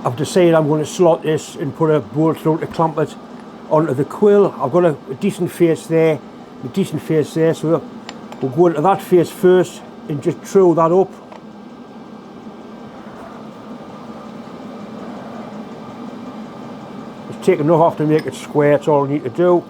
I've decided I'm going to slot this and put a bolt through to clamp it onto the quill. I've got a decent face there, so we'll go into that face first and just throw that up. Just take enough off to make it square, that's all I need to do.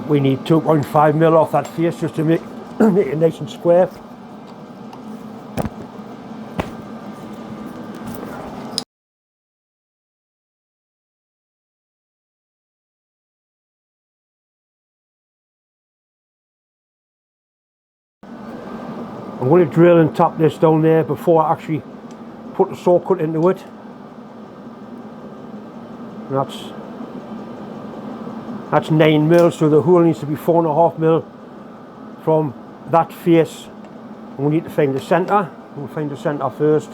We need 2.5mm off that face just to make it nice and square. I'm going to drill and tap this down there before I actually put the saw cut into it. And that's 9mm, so the hole needs to be 4.5mm from that face. And we need to find the centre. We'll find the centre first.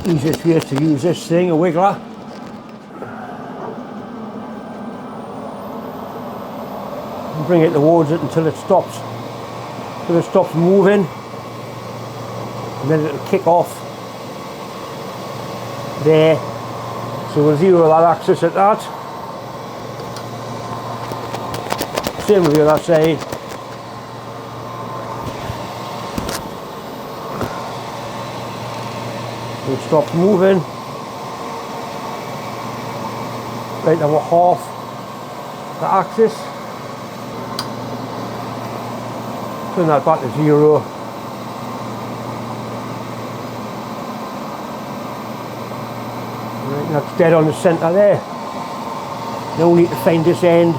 Easiest way to use this thing, a wiggler. And bring it towards it until it stops. Until it stops moving. And then it'll kick off there. So we'll zero that axis at that. Same with the other side. It stops moving. Right, now we're half the axis. Turn that back to 0. Right, that's dead on the centre there. Now we need to find this end.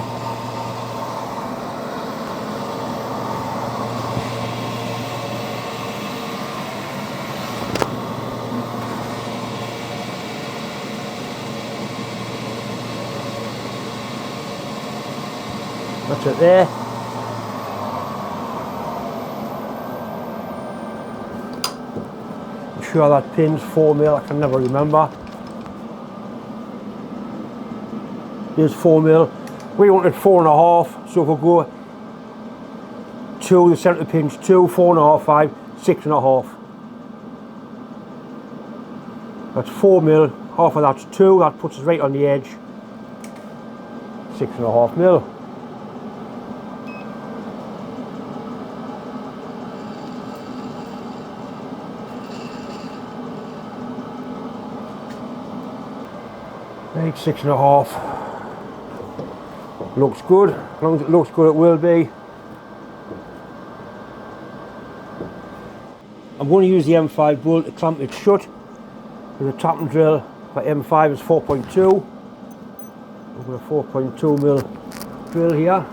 That's it there. I'm sure that pin's 4mm, I can never remember. Here's 4mm. We wanted 4.5, so if we go 2, the centre of the pin's 2, 4.5, 5, 6.5. That's 4mm, half of that's 2, that puts us right on the edge. 6.5mm. Right, 6.5. Looks good. As long as it looks good, it will be. I'm going to use the M5 bolt to clamp it shut. With a tapping drill for M5 is 4.2. I've got a 4.2mm drill here.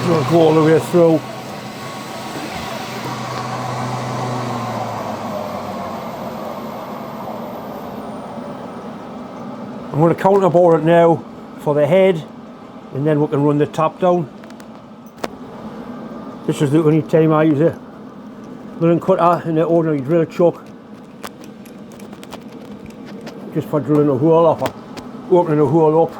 It'll go all the way through. I'm going to counterbore it now for the head, and then we can run the tap down. This is the only time I use a milling cutter in the ordinary drill chuck, just for drilling a hole off or opening a hole up.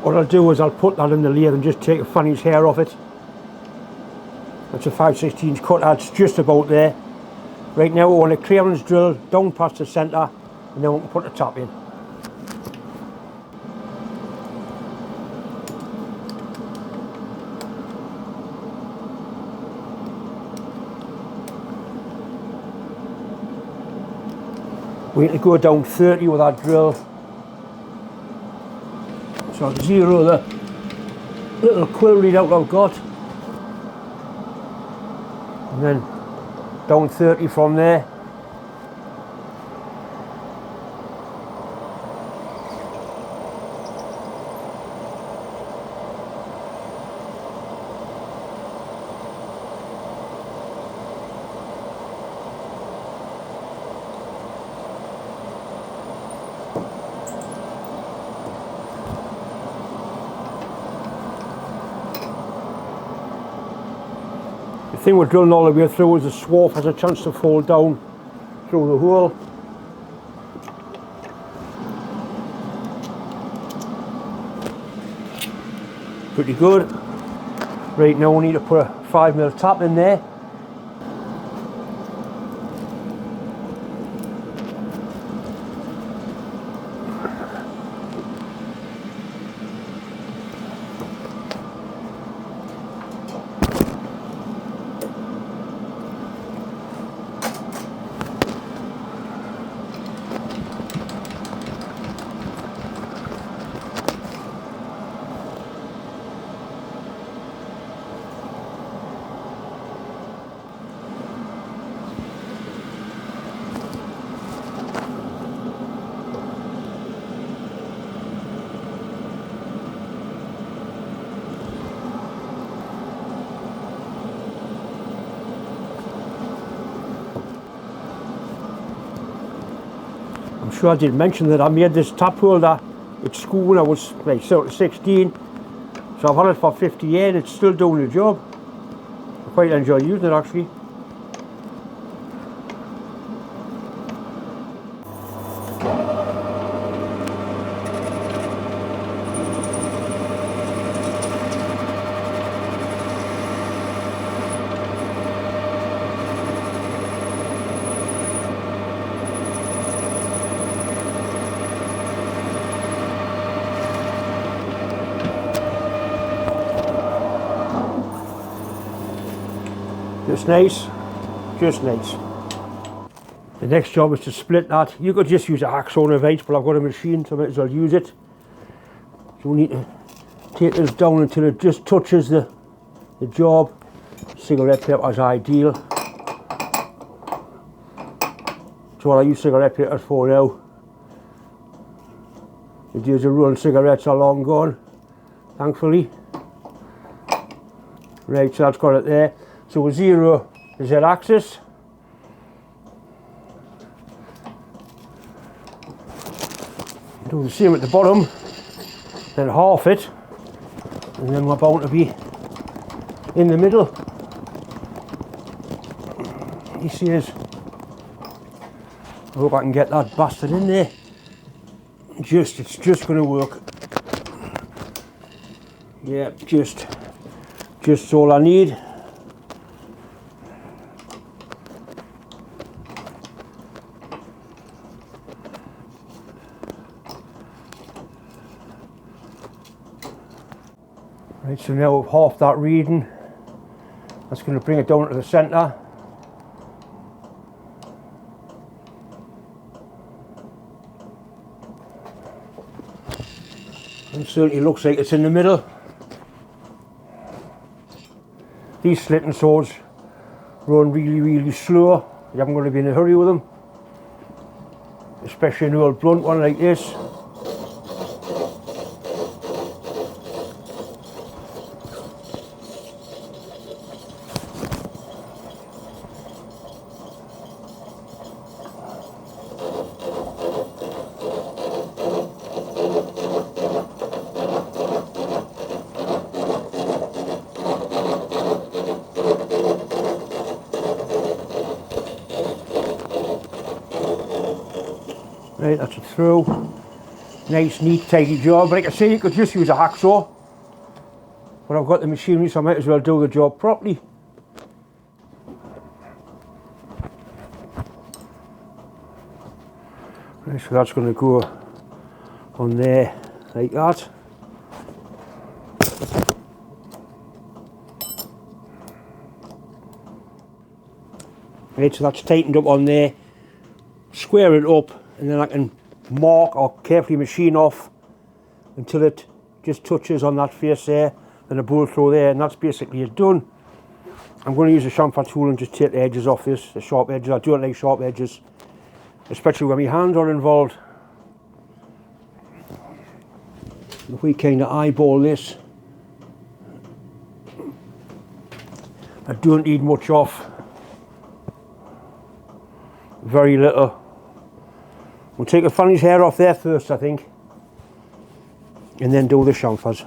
What I'll do is I'll put that in the lathe and just take a fanny's hair off it. That's a 5/16 cut, that's just about there. Right now we want a clearance drill down past the centre, and then we can put the tap in. We need to go down 30 with that drill. So I'll zero the little quill readout I've got, and then down 30 from there. The thing we're drilling all the way through is the swarf has a chance to fall down through the hole. Pretty good. Right now we need to put a 5mm tap in there. I'm sure I did mention that I made this tap holder at school when I was like sort of 16, so I've had it for 50 years and it's still doing the job. I quite enjoy using it actually. Just nice, just nice. The next job is to split that. You could just use a hacksaw and a vise, but I've got a machine so I might as well use it. So we need to take this down until it just touches the job. Cigarette paper is ideal. That's what I use cigarette papers for now. The days of rolling cigarettes are long gone, thankfully. Right, so that's got it there. So we'll zero the Z-axis. Do the same at the bottom, then half it, and then we're bound to be in the middle. He says, I hope I can get that bastard in there. It's just going to work. Yeah, just all I need. Right, so now we've half that reading. That's going to bring it down to the centre. And certainly looks like it's in the middle. These slitting saws run really slow. You haven't got to be in a hurry with them, especially an old blunt one like this. Right, that's it through. Nice, neat, tidy job. But like I say, you could just use a hacksaw. But I've got the machinery, so I might as well do the job properly. Right, so that's going to go on there like that. Right, so that's tightened up on there. Square it up, and then I can mark or carefully machine off until it just touches on that face there, and a bolt through there, and that's basically it done. I'm going to use a chamfer tool and just take the edges off this, the sharp edges. I don't like sharp edges, especially when my hands are involved. If we kind of eyeball this, I don't need much off, very little. We'll take the fanny's hair off there first, I think, and then do the chamfers.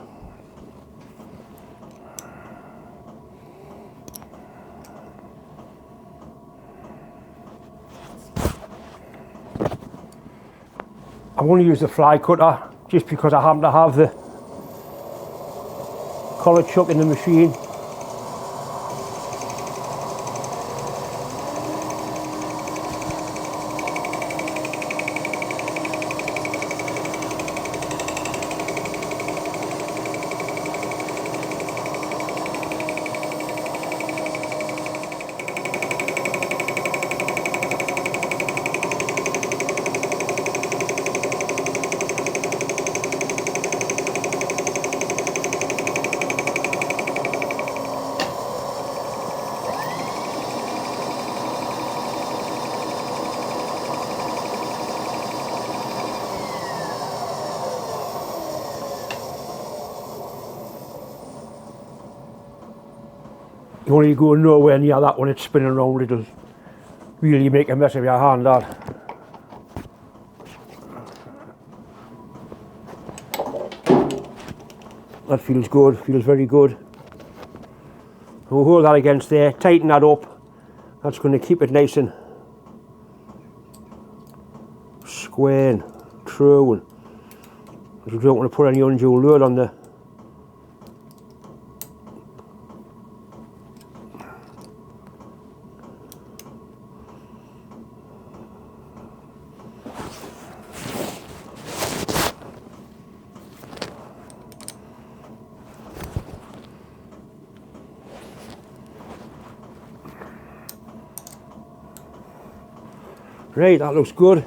I want to use the fly cutter just because I happen to have the collar chuck in the machine. You only go nowhere near that when it's spinning around. It'll really make a mess of your hand, that. That feels good, feels very good. We'll hold that against there, tighten that up. That's going to keep it nice and square and true, and you don't want to put any undue load on the right, that looks good.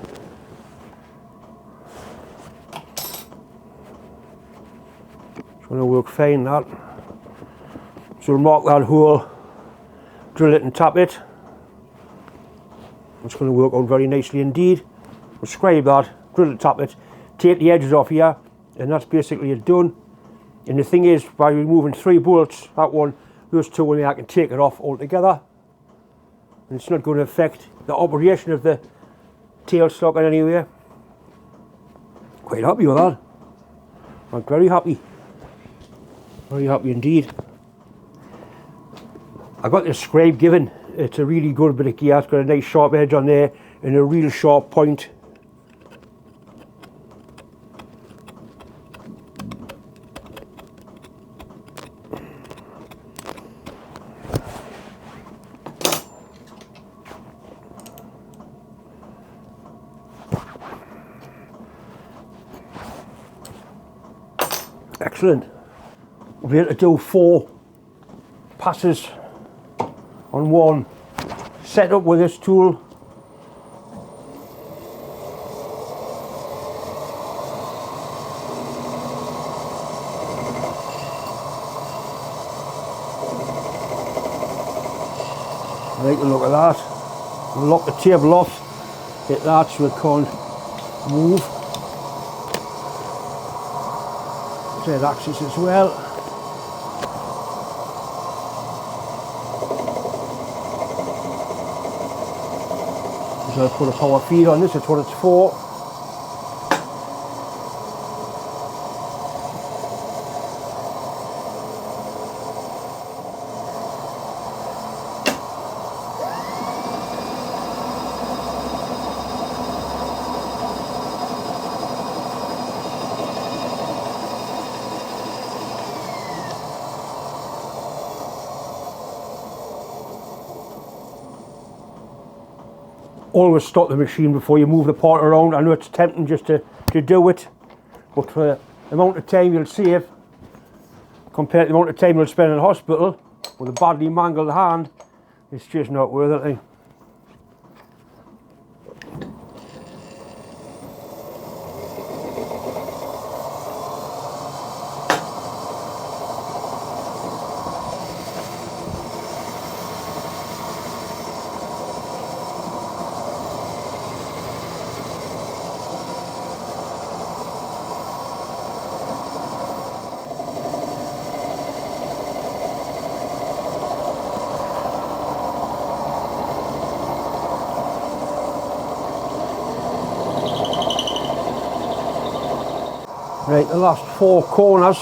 going to work fine, that. So we'll mark that hole, drill it and tap it. It's going to work out very nicely indeed. We'll scribe that, drill it, tap it, take the edges off here, and that's basically it done. And the thing is, by removing 3 bolts, that one, those 2 in there, I can take it off altogether. And it's not going to affect the operation of the tailstock in any way. Quite happy with that. I'm very happy. Very happy indeed. I got this scrape given. It's a really good bit of gear. It's got a nice sharp edge on there and a real sharp point. Excellent. We'll be able to do 4 passes on one setup with this tool. I like the look of that. We'll lock the table off, hit that so it can't move. Z axis as well. So I'll put a power feed on this, that's what it's for. Always stop the machine before you move the part around. I know it's tempting just to do it, but for the amount of time you'll save compared to the amount of time you'll spend in hospital with a badly mangled hand, it's just not worth it. Right, the last 4 corners,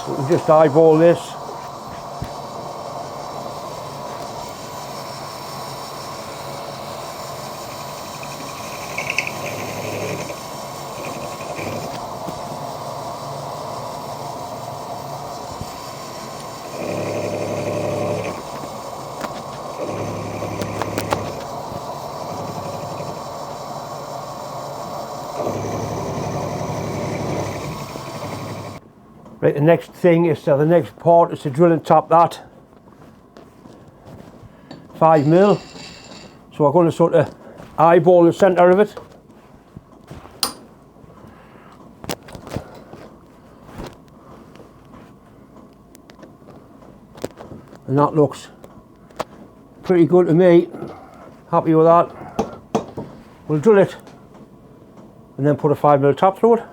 we can just eyeball this. Right, the next thing is the next part is to drill and tap that 5mm. So we're going to sort of eyeball the centre of it. And that looks pretty good to me. Happy with that. We'll drill it and then put a 5mm tap through it.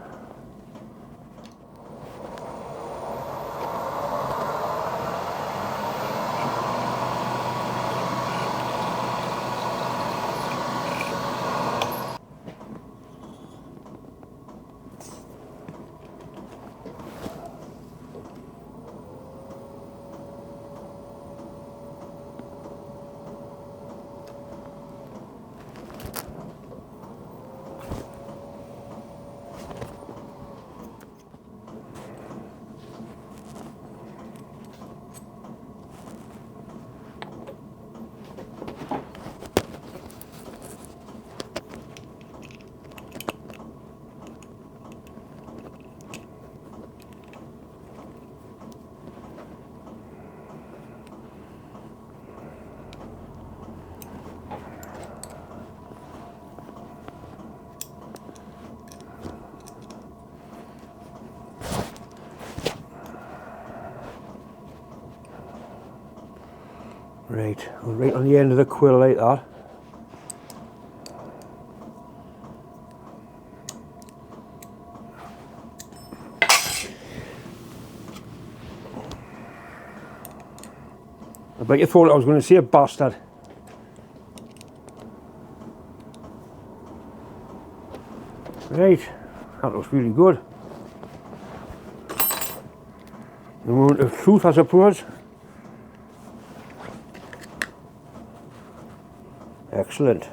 Right, right on the end of the quill like that. I bet you thought I was going to say a bastard. Right, that looks really good. The moment of truth, I suppose. Excellent.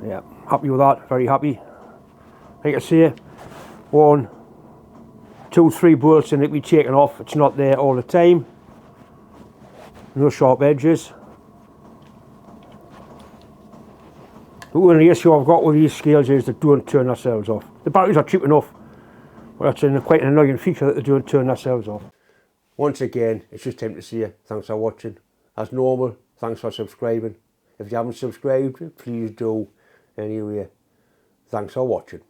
Yeah, happy with that, very happy. Like I say, 1, 2, 3 bolts and it'll be taken off. It's not there all the time. No sharp edges. The only issue I've got with these scales is they don't turn themselves off. The batteries are cheap enough, but that's quite an annoying feature that they don't turn themselves off. Once again, it's just time to say thanks for watching. As normal, thanks for subscribing. If you haven't subscribed, please do. Anyway, thanks for watching.